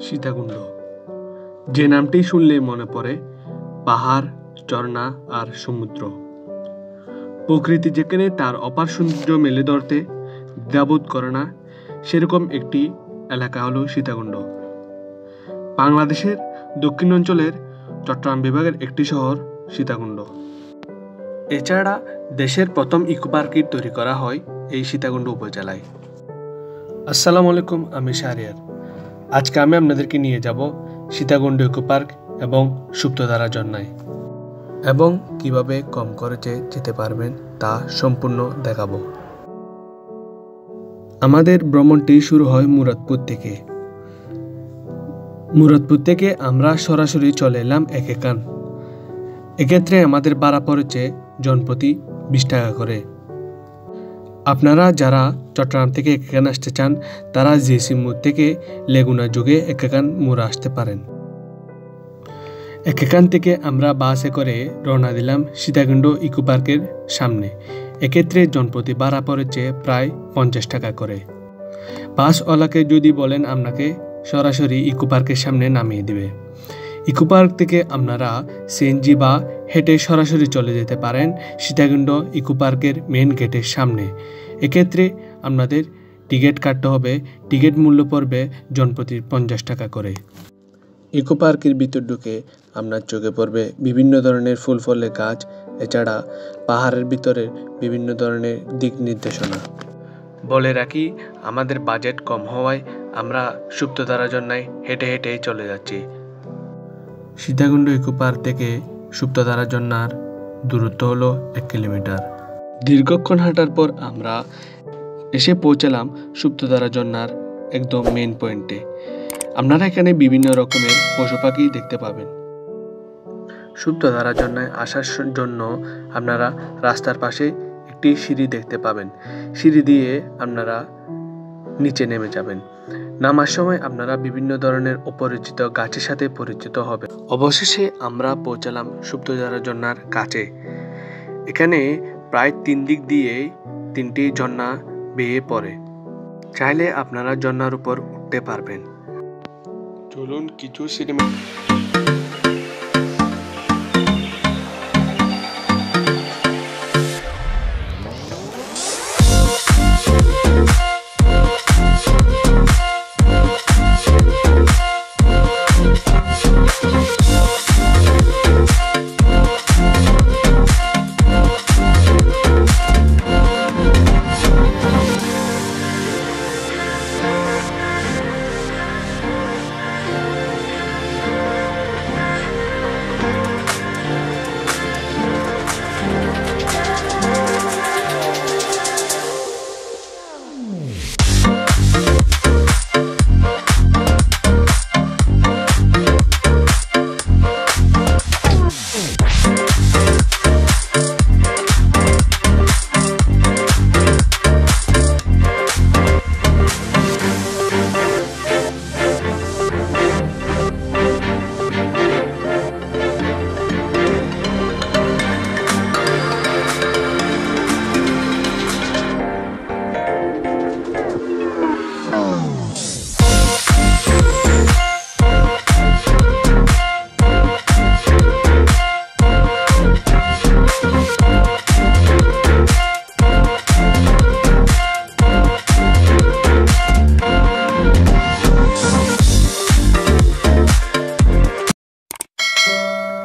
সীতাকুণ্ড। যে নামটি শুনলে মনে পড়ে পাহাড়, ঝর্ণা আর সমুদ্র। প্রকৃতি যেখানে তার অপার সৌন্দর্য মেলে ধরতে দ্বিধাবোধ করে না, সেরকম একটি এলাকা হলো সীতাকুণ্ড। বাংলাদেশের দক্ষিণাঞ্চলের চট্টগ্রাম বিভাগের একটি শহর সীতাকুণ্ড। এছাড়া দেশের প্রথম ইকো পার্কটি তৈরি করা হয় এই সীতাকুণ্ড উপজেলায়। আসসালামু আলাইকুম, আমি শাহরিয়ার। আজকে আমি আপনাদেরকে নিয়ে যাব সীতাকুণ্ড ইকো পার্ক এবং সুপ্তধারা ঝর্ণায়, এবং কিভাবে কম খরচে যেতে পারবেন তা সম্পূর্ণ দেখাবো। আমাদের ভ্রমণটি শুরু হয় মুরাদপুর থেকে। মুরাদপুর থেকে আমরা সরাসরি চলে এলাম একেকান। এক্ষেত্রে আমাদের ভাড়া পড়েছে জনপ্রতি 20 টাকা করে। আপনারা যারা চট্টগ্রাম থেকে একেকান আসতে চান তারা জিএসি মোড় থেকে লেগুনা যোগে একেকান মোড় আসতে পারেন। একেকান থেকে আমরা বাসে করে রওনা দিলাম সীতাকুণ্ড ইকো পার্কের সামনে। এক্ষেত্রে জনপ্রতি ভাড়া পড়েছে প্রায় 50 টাকা করে। বাসওয়ালাকে যদি বলেন আপনাকে সরাসরি ইকো পার্কের সামনে নামিয়ে দিবে। ইকো পার্ক থেকে আপনারা সিএনজি বা হেঁটে সরাসরি চলে যেতে পারেন সীতাকুণ্ড ইকো পার্কের মেন গেটের সামনে। এক্ষেত্রে আপনাদের টিকিট কাটতে হবে। টিকিট মূল্য পড়বে জনপ্রতি 50 টাকা করে। ইকো পার্কের ভিতর ঢুকে আপনার চোখে পড়বে বিভিন্ন ধরনের ফুল ফলের গাছ, এছাড়া পাহাড়ের ভিতরে বিভিন্ন ধরনের দিক নির্দেশনা। বলে রাখি, আমাদের বাজেট কম হওয়ায় আমরা সুপ্তধারা ঝর্ণায় হেঁটে হেঁটেই চলে যাচ্ছি। সীতাকুণ্ড ইকো পার্ক থেকে সুপ্তধারা ঝর্ণার দূরত্ব হলো 1 কিলোমিটার। দীর্ঘক্ষণ হাঁটার পর আমরা এসে পৌঁছালাম সুপ্তধারা ঝর্ণার একদম মেন পয়েন্টে। আপনারা এখানে বিভিন্ন রকমের পশু পাখি দেখতে পাবেন। সুপ্তধারা ঝর্ণায় আসার জন্য আপনারা রাস্তার পাশে একটি সিঁড়ি দেখতে পাবেন। সিঁড়ি দিয়ে আপনারা নিচে নেমে যাবেন। নামার সময় আপনারা বিভিন্ন ধরনের অপরিচিত গাছের সাথে পরিচিত হবেন। অবশেষে আমরা পৌঁছালাম সুপ্তধারা ঝর্ণার কাছে। এখানে প্রায় 3 দিক দিয়ে 3টি ঝর্ণা বেয়ে পড়ে। চাইলে আপনারা ঝর্ণার উপর উঠতে পারবেন। চলুন কিছু সিনেমা।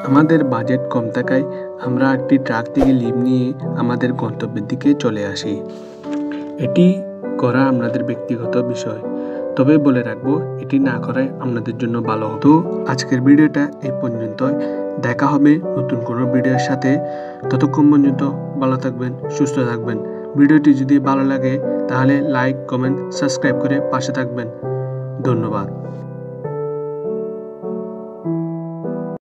আমাদের বাজেট কম থাকায় আমরা একটি ট্রাক থেকে লিভ নিয়ে আমাদের গন্তব্যের দিকে চলে আসি। এটি করা আপনাদের ব্যক্তিগত বিষয়, তবে বলে রাখবো এটি না করাই আপনাদের জন্য ভালো হতো। আজকের ভিডিওটা এই পর্যন্তই। দেখা হবে নতুন কোনো ভিডিওর সাথে। ততক্ষণ পর্যন্ত ভালো থাকবেন, সুস্থ থাকবেন। ভিডিওটি যদি ভালো লাগে তাহলে লাইক, কমেন্ট, সাবস্ক্রাইব করে পাশে থাকবেন। ধন্যবাদ।